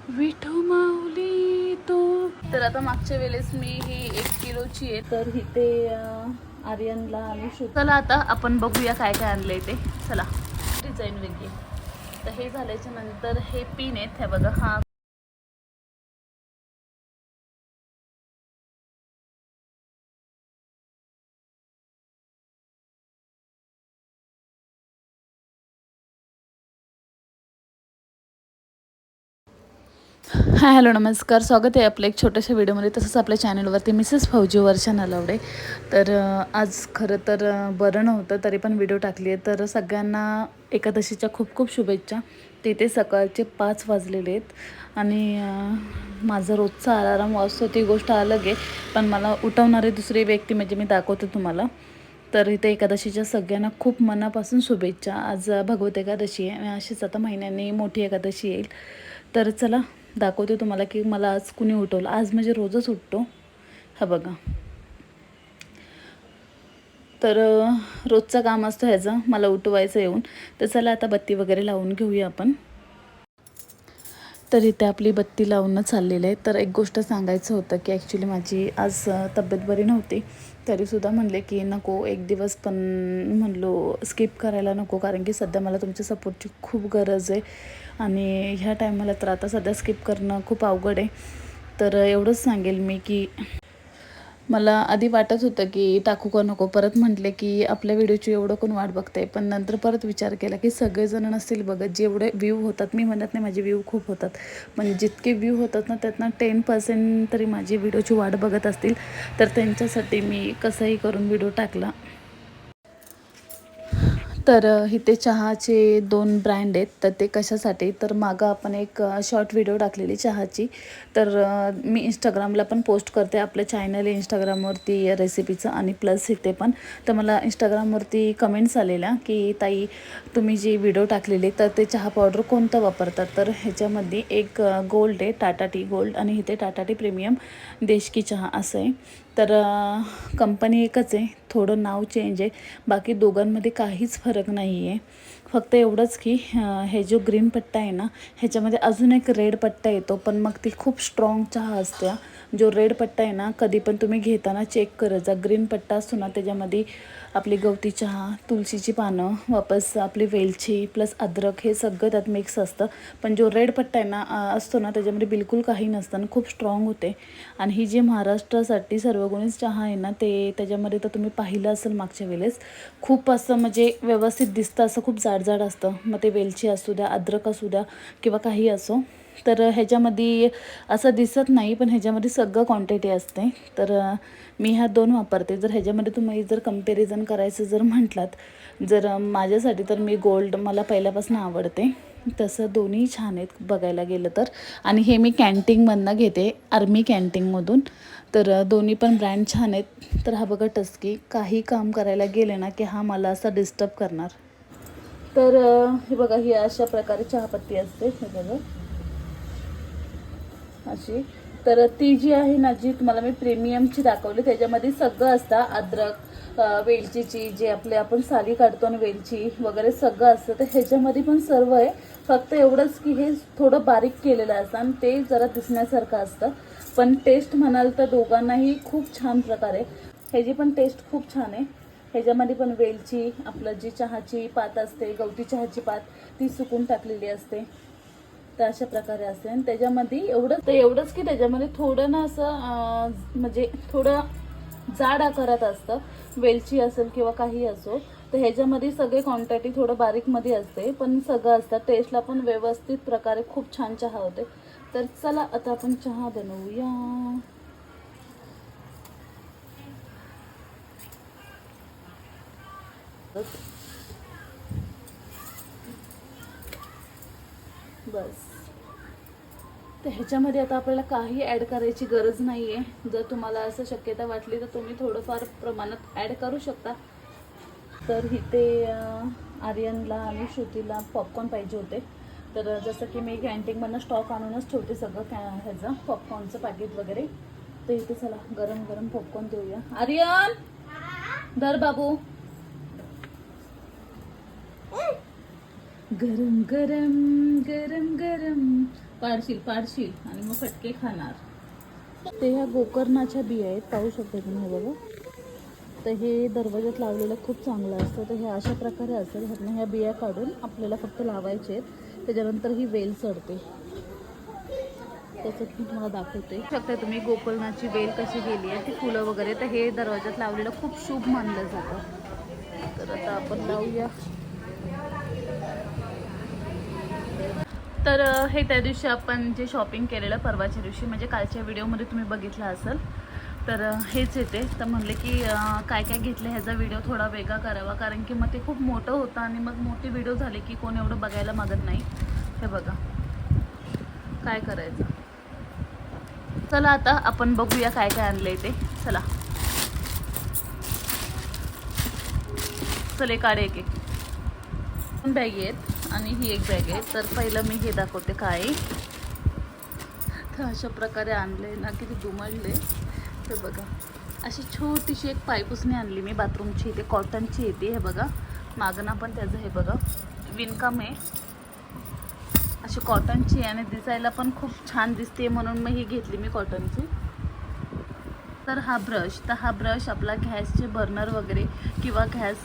विठू माऊली तू. तर आता मागच्या वेळेस मी ही 1 किलोची आहे, तर इथे आर्यनला आणि चला आता आपण बघूया काय काय आणलंय ते. चला, डिझाईन वेगळी. तर हे झाल्याच्या नंतर हे पिन आहेत, हे बघा. हा हाय, हॅलो, नमस्कार. स्वागत आहे आपलं एक छोट्याशा व्हिडिओमध्ये, तसंच आपल्या चॅनलवरती मिसेस फौजी वर्षा नलावडे. तर आज खरं तर बरं नव्हतं, तरी पण व्हिडिओ टाकली आहे. तर सगळ्यांना एकादशीच्या खूप खूप शुभेच्छा. तिथे सकाळचे 5 वाजलेले आहेत आणि माझं रोजचा अलाराम वाजतो ती गोष्ट अलग आहे, पण मला उठवणारी दुसरी व्यक्ती म्हणजे मी दाखवते तुम्हाला. तर इथे एकादशीच्या सगळ्यांना खूप मनापासून शुभेच्छा. आज भगवत एकादशी आहे आणि अशीच आता महिन्यांनी मोठी एकादशी येईल. तर चला दाखवते तुम्हाला की मला आज कुणी उठवलं. आज म्हणजे रोजच उठतो, हा बघा. तर रोजचं काम असतं ह्याचं, मला उठवायचं येऊन. तर चला आता बत्ती वगैरे लावून घेऊया आपण. तर इथे आपली बत्ती लावून चाललेलं आहे. तर एक गोष्ट सांगायचं होतं की ॲक्च्युली माझी आज तब्येत बरी नव्हती, तरीसुद्धा म्हणले की नको एक दिवस पण म्हणलो स्किप करायला नको, कारण की सध्या मला तुमच्या सपोर्टची खूप गरज आहे आणि ह्या टायमाला तर आता सध्या स्किप करणं खूप अवघड आहे. तर एवढंच सांगेल मी की मला आधी वाटत होतं की टाकू का नको, परत म्हटले की आपल्या व्हिडिओची एवढं कोण वाट बघते. पण नंतर परत विचार केला की सगळेजण नसतील बघत, जेवढे व्ह्यू होतात, मी म्हणत नाही माझे व्ह्यू खूप होतात, पण जितके व्ह्यू होतात ना त्यातनं 10% तरी माझी व्हिडिओची वाट बघत असतील. तर त्यांच्यासाठी मी कसंही करून व्हिडिओ टाकला. तर इथे चहाचे 2 ब्रँड आहेत. तर ते कशासाठी, तर मागं आपण एक शॉर्ट व्हिडिओ टाकलेली चहाची. तर मी इंस्टाग्रामला पण पोस्ट करते, आपलं चॅनल आहे इंस्टाग्रामवरती रेसिपीचं, आणि प्लस इथे पण. तर मला इंस्टाग्रामवरती कमेंट्स आलेल्या की ताई तुम्ही जी व्हिडिओ टाकलेली तर ते चहा पावडर कोणतं वापरतात. तर ह्याच्यामध्ये एक गोल्ड आहे, टाटा टी गोल्ड, आणि इथे टाटा टी प्रीमियम देशकी चहा असं आहे. तर कंपनी एकच आहे, थोडं नाव चेंज आहे, बाकी दोघांमध्ये काहीच फरक नाही आहे. फक्त एवढंच की हे जो ग्रीन पट्टा आहे ना, ह्याच्यामध्ये अजून एक रेड पट्टा येतो, पण मग ती खूप स्ट्रॉंग चहा असते. जो रेड पट्टा आहे ना, कधी पण तुम्ही घेताना चेक करत जा. ग्रीन पट्टा असतो ना त्याच्यामध्ये आपली गवती चहा, तुळशीची पानं, वापस आपली वेलची प्लस अद्रक हे सगळं त्यात मिक्स असतं. पण जो रेड पट्टा आहे ना असतो ना, त्याच्यामध्ये बिलकुल काही नसतं आणि खूप स्ट्रॉंग होते. आणि ही जी महाराष्ट्रासाठी सर्वगुणीच चहा आहे ना, ते त्याच्यामध्ये तर तुम्ही पाहिलं असेल मागच्या वेळेस, खूप असं म्हणजे व्यवस्थित दिसतं, असं खूप जाड असतं. मग ते वेलची असू द्या, अद्रक असू द्या किंवा काही असो. तर ह्याच्यामध्ये असं दिसत नाही, पण ह्याच्यामध्ये सगळं क्वांटिटी असते. तर मी ह्या 2 वापरते. जर ह्याच्यामध्ये तुम्ही जर कंपॅरिझन करायचं जर म्हटलात, जर माझ्यासाठी, तर मी गोल्ड मला पहिल्यापासून आवडते. तसं दोन्ही छान आहेत बघायला गेलं तर. आणि हे मी कॅन्टीनमधनं घेते, आर्मी कॅन्टीनमधून. तर दोन्ही पण ब्रँड छान आहेत. तर हा बघा टस्की, काही काम करायला गेले ना की हा मला असा डिस्टर्ब करणार. तर हे बघा, ही अशा प्रकारे चहापत्ती असते, हे बघा अशी. तर ती जी आहे ना, जी तुम्हाला मी प्रीमियमची दाखवली, त्याच्यामध्ये सगळं असतं. अद्रक, वेलचीची जे आपण साली काढतो आणि वेलची वगैरे सगळं असतं. तर ह्याच्यामध्ये पण सर्व आहे. फक्त एवढंच की हे थोडं बारीक केलेलं असतं आणि ते जरा दिसण्यासारखं असतं. पण टेस्ट म्हणाल तर दोघांनाही खूप छान प्रकारे, ह्याची पण टेस्ट खूप छान आहे. ह्याच्यामध्ये पण वेलची, आपलं जी चहाची पात असते, गवती चहाची पात, ती सुकून टाकलेली असते. तर अशा प्रकारे असते. आणि त्याच्यामध्ये एवढंच की त्याच्यामध्ये थोडं ना असं म्हणजे थोडं जाड आकारात असतं, वेलची असेल किंवा काही असो. तर ह्याच्यामध्ये सगळे क्वांटिटी थोडं बारीकमध्ये असते, पण सगळं असतं. टेस्टला पण व्यवस्थित प्रकारे खूप छान चहा होते. तर चला आता आपण चहा बनवूया. बस. तर ह्याच्यामध्ये आता आपल्याला काही ॲड करायची गरज नाही आहे. जर तुम्हाला असं शक्यता वाटली तर तुम्ही थोडंफार प्रमाणात ॲड करू शकता. तर इथे आर्यनला आणि श्रुतीला पॉपकॉर्न पाहिजे होते. तर जसं की मी कॅन्टीनमधनं स्टॉक आणूनच ठेवते सगळं ह्याचं पॉपकॉर्नचं पॅकेट वगैरे. तर इथे चला गरम गरम पॉपकॉर्न देऊया. आर्यन धर बाबू. गरम गरम गरम गरम पाडशील आणि मग फटके खाणार. ते ह्या गोकर्णाच्या बिया आहेत, पाहू शकता तुम्ही हे बघा. तर हे दरवाजात लावलेलं खूप चांगलं असतं. तर हे अशा प्रकारे असतं. ह्यातनं ह्या बिया काढून आपल्याला फक्त लावायचे आहेत. त्याच्यानंतर ही वेल चढते. त्याच्यात मी तुम्हाला दाखवते. शकता तुम्ही गोकर्णाची वेल कशी गेली आहे, ती फुलं वगैरे. तर हे दरवाजात लावलेलं खूप शुभ मानलं जातं. तर आता आपण लावूया. तर हे त्या दिवशी आपण जे शॉपिंग केलेलं परवाच्या दिवशी, म्हणजे कालच्या व्हिडिओमध्ये तुम्ही बघितलं असेल. तर हेच येते. तर म्हणले की काय काय घेतलं ह्याचा व्हिडिओ थोडा वेगळा करावा, कारण की मग ते खूप मोठं होतं आणि मग मोठी व्हिडिओ झाले की कोण एवढं बघायला मागत नाही. हे बघा काय करायचं. चला आता आपण बघूया काय काय आणलंय ते. चला चल, एक आडे एक 2 बॅगी आहेत आणि ही एक बॅग आहे. तर पहिलं मी हे दाखवते काय. तर अशा प्रकारे आणले ना, किती दुमडले. तर बघा अशी छोटीशी एक पायपुसणी आणली मी बाथरूमची. इथे कॉटनची येते. हे बघा मागणं पण त्याचं हे बघा विणकाम आहे. अशी कॉटनची आणि दिसायला पण खूप छान दिसते, म्हणून मग ही घेतली मी कॉटनची. तर हा ब्रश आपला गॅसचे बर्नर वगैरे किंवा गॅस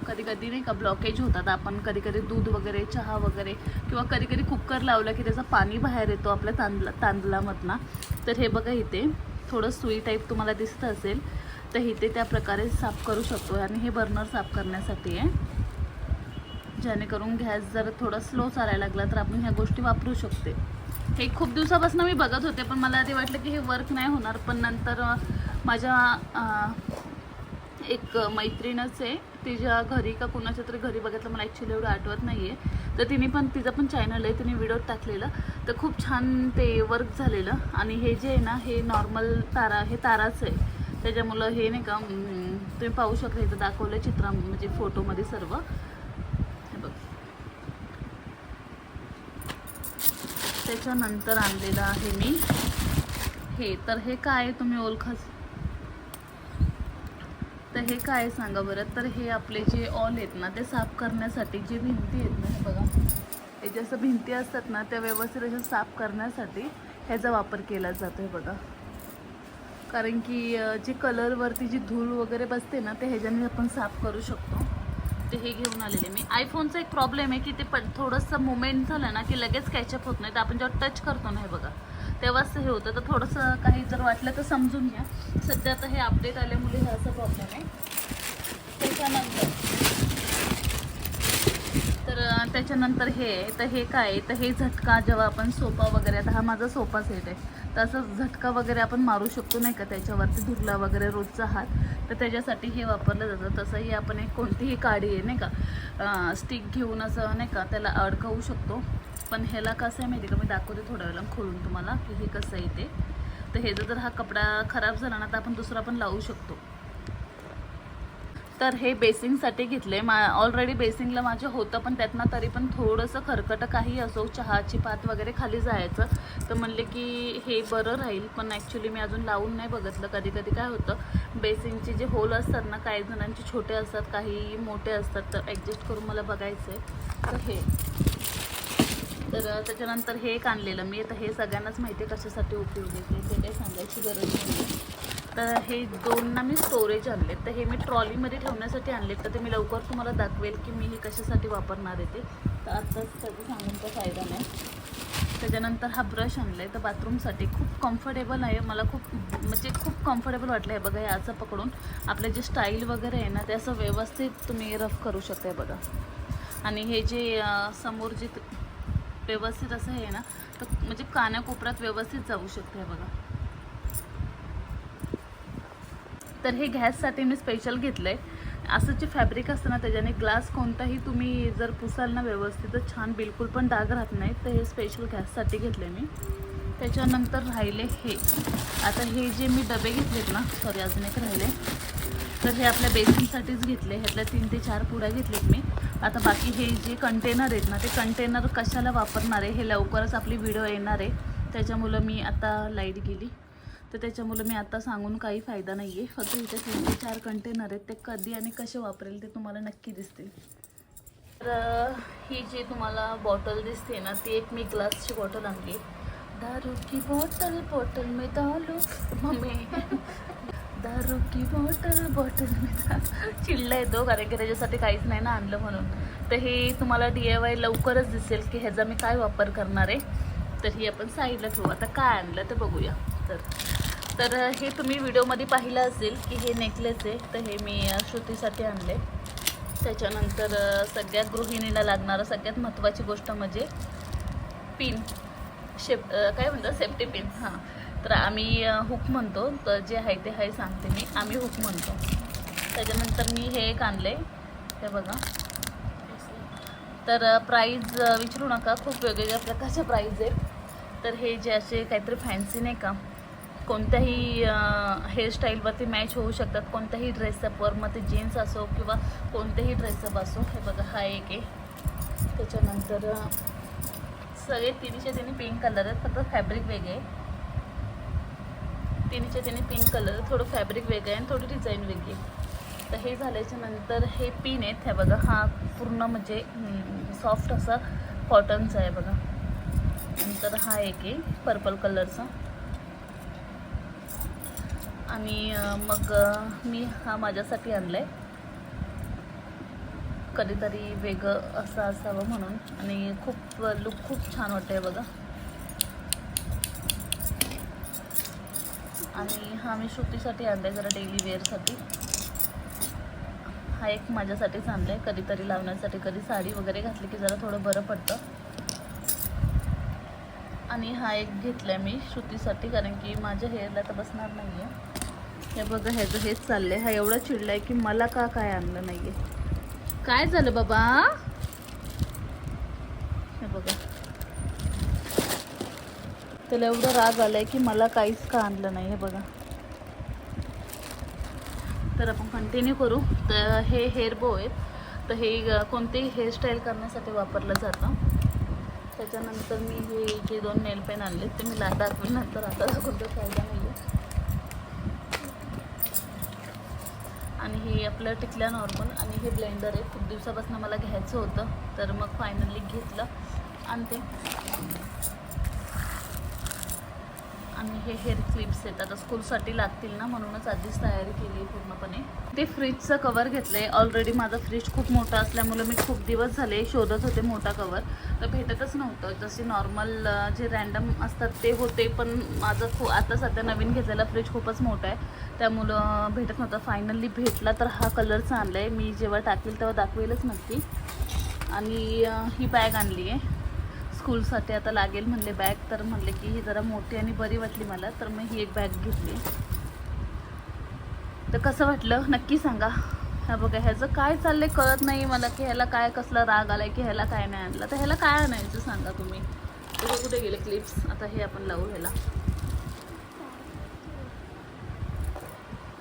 कधी कधी नाही का ब्लॉकेज होतात. आपण कधी कधी दूध वगैरे, चहा वगैरे, किंवा कधी कधी कुकर लावलं की त्याचं पाणी बाहेर येतो आपल्या तांदळामधनं. तर हे बघा इथे थोडं सुई टाईप तुम्हाला दिसतं असेल. तर इथे त्या प्रकारे साफ करू शकतो. आणि हे बर्नर साफ करण्यासाठी आहे, जेणेकरून गॅस जर थोडा स्लो चालायला लागला तर आपण ह्या गोष्टी वापरू शकते. हे खूप दिवसापासून मी बघत होते, पण मला आधी वाटलं की हे वर्क नाही होणार. पण नंतर माझ्या एक मैत्रीणच आहे, तिच्या घरी का कुणाच्या तरी घरी बघितलं, मला ॲक्च्युली एवढं आठवत नाही आहे. तर तिचं पण चॅनल आहे, तिने व्हिडिओ टाकलेलं. तर खूप छान ते वर्क झालेलं. आणि हे जे आहे ना, हे नॉर्मल ताराच आहे. त्याच्यामुळं हे नाही का तुम्ही पाहू शकता, इथं दाखवलं चित्र म्हणजे फोटोमध्ये सर्व. हे बघ. त्याच्यानंतर आणलेलं आहे मी हे. तर हे काय तुम्ही ओळखाच. तर हे काय सांगा बरं. तर हे आपले जे ऑल आहेत ना, ते साफ करण्यासाठी, जे भिंती आहेत ना, हे बघा हे जसं भिंती असतात ना, त्या व्यवस्थित अशा साफ करण्यासाठी ह्याचा वापर केला जातो. हे बघा, कारण की जे कलरवरती जी धूळ वगैरे बसते ना, ते ह्याच्याने आपण साफ करू शकतो. ते हे घेऊन आलेले मी. आयफोनचा एक प्रॉब्लेम आहे की ते थोडंसं मुवमेंट झालं ना की लगेच कॅचअप होत नाही. तर आपण जेव्हा टच करतो ना, हे बघा तेव्हाच हे होतं. तर थोडंसं काही जर वाटलं तर समजून घ्या. सध्या आता हे अपडेट आल्यामुळे हे असं प्रॉब्लेम आहे. त्याच्यानंतर हे आहे. तर हे काय आहे, तर हे झटका जेव्हा आपण सोफा वगैरे, आता हा माझा सोफा सेट आहे, तर असं झटका वगैरे आपण मारू शकतो नाही का त्याच्यावरती, धुरला वगैरे रोजचा हात. तर त्याच्यासाठी हे वापरलं जातं. तसंही आपण एक कोणतीही काडी आहे नाही का, स्टिक घेऊन असं नाही का त्याला अडकवू शकतो. पण ह्याला कसं आहे माहिती का, मी दाखवते थोड्या वेळेला खोलून तुम्हाला की हे कसं आहे ते. तर हे जर हा कपडा खराब झाला ना, तर आपण दुसरा पण लावू शकतो. तर हे बेसिंगसाठी घेतले. ऑलरेडी बेसिंगला माझं होतं, पण त्यातनं तरी पण थोडंसं खरकटं काही असो, चहाची पात वगैरे खाली जायचं. तर म्हणले की हे बरं राहील. पण ॲक्च्युली मी अजून लावून नाही बघितलं. कधी कधी काय होतं, बेसिंगचे जे होल असतात ना, काही जणांचे छोटे असतात, काही मोठे असतात. तर ॲडजस्ट करून मला बघायचं आहे. तर हे, तर त्याच्यानंतर हे एक आणलेलं मी. आता हे सगळ्यांनाच माहिती आहे कशासाठी उपयोगी येते, ते काही सांगायची गरज नाही. तर हे 2 ना मी स्टोरेज आणलेत. तर हे मी ट्रॉलीमध्ये ठेवण्यासाठी आणलेत. तर ते मी लवकर तुम्हाला दाखवेल की मी हे कशासाठी वापरणार आहे ते. तर आत्ताच त्याचं सांगून तर फायदा नाही. त्याच्यानंतर हा ब्रश आणला आहे. तर बाथरूमसाठी खूप कम्फर्टेबल आहे. मला खूप कम्फर्टेबल वाटलं आहे. बघा, याचं पकडून आपलं जे स्टाईल वगैरे आहे ना, ते असं व्यवस्थित तुम्ही रफ करू शकता. बघा, आणि हे जे समोर जे व्यवस्थित असं आहे ना, तर म्हणजे कानाकोपऱ्यात व्यवस्थित जाऊ शकते. बघा, तर हे गॅससाठी मी स्पेशल घेतलं आहे. असं जे फॅब्रिक असतं ना, त्याच्याने ग्लास कोणताही तुम्ही जर पुसाल ना व्यवस्थित, तर छान बिलकुल पण डाग राहत नाही. तर हे स्पेशल गॅससाठी घेतलं आहे मी. त्याच्यानंतर राहिले हे. आता हे जे मी डबे घेतलेत ना, सॉरी अजून एक राहिले. तर हे आपल्या बेसिनसाठीच घेतले. ह्यातल्या 3 ते 4 पुड्या घेतलेत मी. आता बाकी हे जे कंटेनर आहेत ना, ते कंटेनर कशाला वापरणार आहे हे लवकरच आपली व्हिडिओ येणार आहे. त्याच्यामुळं मी आता लाईट गेली, तर त्याच्यामुळं मी आता सांगून काही फायदा नाही आहे. फक्त इथे 3 ते 4 कंटेनर आहेत. ते कधी आणि कसे वापरेल ते तुम्हाला नक्की दिसतील. तर ही जी तुम्हाला बॉटल दिसते ना, ती एक मी ग्लासची बॉटल आणली. दारू की बॉटल बॉटल में दारू मम्मी दारू की बॉटल बॉटल में दारू चिडला येतो, कारण की त्याच्यासाठी काहीच नाही ना आणलं म्हणून. तर हे तुम्हाला DIY लवकरच दिसेल की ह्याचा मी काय वापर करणार आहे. तर ही आपण साईडला ठेवू. आता काय आणलं ते बघूया. तर हे तुम्ही व्हिडिओमध्ये पाहिलं असेल की हे नेकलेस आहे. तर हे मी श्रुतीसाठी आणले. त्याच्यानंतर सगळ्यात गृहिणीला लागणारं सगळ्यात महत्त्वाची गोष्ट म्हणजे पिन, काय म्हणतात, सेफ्टी पिन. हां, तर आम्ही हुक म्हणतो. तर जे आहे ते आहे सांगते मी, आम्ही हुक म्हणतो. त्याच्यानंतर मी हे एक आणले, हे बघा. तर प्राईज विचारू नका, खूप वेगवेगळ्या प्रकारच्या प्राईज आहेत. तर हे जे असे काहीतरी फॅन्सी नाही का, कोणत्याही हेअरस्टाईलवरती मॅच होऊ शकतात, कोणत्याही ड्रेसअपवर, मग ते जीन्स असो किंवा कोणतेही ड्रेसअप असो. हे बघा, हा एक आहे. त्याच्यानंतर सगळे तिन्हीचे तिन्ही पिंक कलर आहेत, फक्त फॅब्रिक वेगळे आहे. तिन्हीचे तिन्ही पिंक कलर, थोडं फॅब्रिक वेगळं आहे आणि थोडी डिझाईन वेगळी. तर हे झाल्याच्या नंतर हे पिन आहेत. हे बघा, हा पूर्ण म्हणजे सॉफ्ट असा कॉटनचा आहे बघा. नंतर हा एक आहे पर्पल कलरचा. आणि मग मी हा माझ्यासाठी आणला आहे, कधीतरी वेगळं असं असावं म्हणून. आणि खूप लुक खूप छान वाटतं आहे बघा. आणि हा मी श्रुतीसाठी आणला आहे, जरा डेली वेअरसाठी. हा एक माझ्यासाठीच आणला आहे, कधीतरी लावण्यासाठी, कधी साडी वगैरे घातली की जरा थोडं बरं पडतं. आणि हा एक घेतला आहे मी श्रुतीसाठी, कारण की माझ्या हेअरला तर बसणार नाही आहे. हे बघा, ह्याचं हेच चाललं आहे. हा एवढा चिडला आहे की मला काय आणलं नाही आहे. काय झालं बाबा? हे बघा, त्याला एवढं राग आला आहे की मला काहीच का आणलं नाही. हे बघा. तर आपण कंटिन्यू करू. तर हे हेअर बो आहेत. तर हे कोणतेही हेअरस्टाईल करण्यासाठी वापरलं जातं. त्याच्यानंतर मी हे जे 2 नेल पेन आणले ते मी दाखवेन नंतर, आता दाखवून तर फायदा नाही आहे. आणि हे आपलं टिकल्या नॉर्मल. आणि हे ब्लेंडर आहे, खूप दिवसापासून मला घ्यायचं होतं, तर मग फायनली घेतलं आणते. आणि हे हेअर क्लिप्स आहेत, आता स्कूलसाठी लागतील ना, म्हणूनच आधीच तयारी केली आहे पूर्णपणे. ते फ्रीजचं कवर घेतलं आहे. ऑलरेडी माझा फ्रीज खूप मोठा असल्यामुळे मी खूप दिवस झाले शोधत होते मोठा कवर, तर भेटतच नव्हतं. जसे नॉर्मल जे रँडम असतात ते होते, पण माझं आता सध्या नवीन घेतलेला फ्रीज खूपच मोठा आहे, त्यामुळं भेटत नव्हतं. फायनली भेटला. तर हा कलरचा आणला आहे. मी जेव्हा टाकेल तेव्हा दाखवेलच नक्की. आणि ही बॅग आणली आहे स्कूलसाठी, आता लागेल म्हणले बॅग, तर म्हणले की ही जरा मोठी आणि बरी वाटली मला, तर मग ही एक बॅग घेतली. तर कसं वाटलं नक्की सांगा. हा बघा, ह्याचं काय चाललंय कळत नाही मला, की ह्याला काय कसला राग आलाय की ह्याला काय नाही आणलं. तर ह्याला काय आणायचं सांगा तुम्ही. तर हे कुठे गेले क्लिप्स? आता हे आपण लावू ह्याला.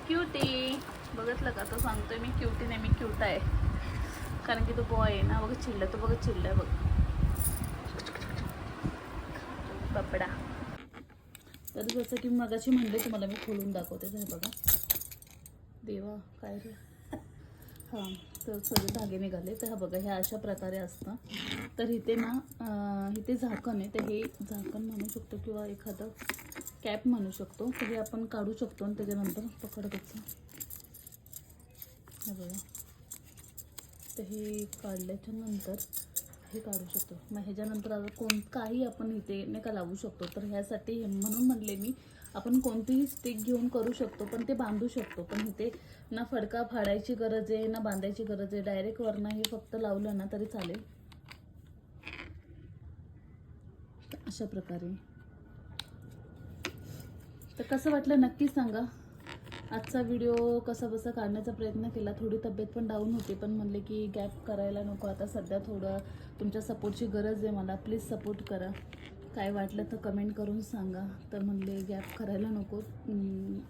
क्यूटी बघितलं का, तो सांगतोय मी क्यूटी नाही, मी क्यूट आहे, कारण की तो बॉय आहे ना. बघा चिडला तो, बघा चिडलाय बघ कपडा. तर जसं की मगाशी म्हणले तुम्हाला, मी खोलून दाखवते. हे बघा, देवा काय रे. हां, तर सगळे धागे निघाले. तर हा बघा, ह्या अशा प्रकारे असतं. तर इथे ना इथे झाकण आहे, तर हे झाकण म्हणू शकतो किंवा एखादं कॅप म्हणू शकतो. तर हे आपण काढू शकतो आणि त्याच्यानंतर पकडतो. हे बघा, तर हे काढल्याच्या नंतर हे काढू शकतो. मग ह्याच्यानंतर आता काही आपण इथे नाही का लावू शकतो. तर ह्यासाठी म्हणून म्हणले मी, आपण कोणतीही स्टिक घेऊन करू शकतो, पण ते बांधू शकतो. पण इथे ना फडका फाडायची गरज आहे ना बांधायची गरज आहे, डायरेक्ट वरनं हे फक्त लावलं ना तरी चालेल, अशा प्रकारे. तर कसं वाटलं नक्की सांगा. आजचा व्हिडिओ कसा बसा काढण्याचा प्रयत्न केला. थोडी तब्येत पण डाऊन होती, पण म्हणले की गॅप करायला नको, आता सध्या थोडं तुमच्या सपोर्टची गरज आहे मला, प्लीज सपोर्ट करा. काय वाटलं तर कमेंट करून सांगा. तर म्हणले गॅप करायला नको,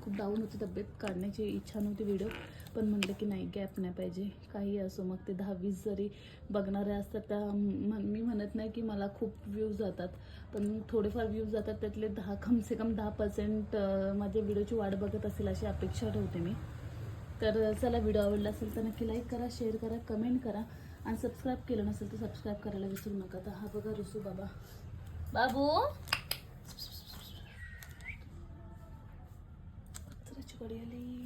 खूप डाऊन होती तब्येत, काढण्याची इच्छा नव्हती व्हिडिओ, पण म्हणले की नाही गॅप नाही पाहिजे. काही असो, मग ते 10-20 जरी बघणारे असतात, त्या मी म्हणत नाही की मला खूप व्ह्यूज जातात, पण थोडेफार व्ह्यूज जातात, त्यातले कमसे कम 10% माझ्या व्हिडिओची वाट बघत असेल अशी अपेक्षा ठेवते मी. तर चला, व्हिडिओ आवडला असेल तर नक्की लाईक करा, शेअर करा, कमेंट करा. आणि सबस्क्राईब केलं नसेल तर सबस्क्राईब करायला विसरू नका. तर हा बघा रुसू बाबा. बाबू कचऱ्याची गाडी आली.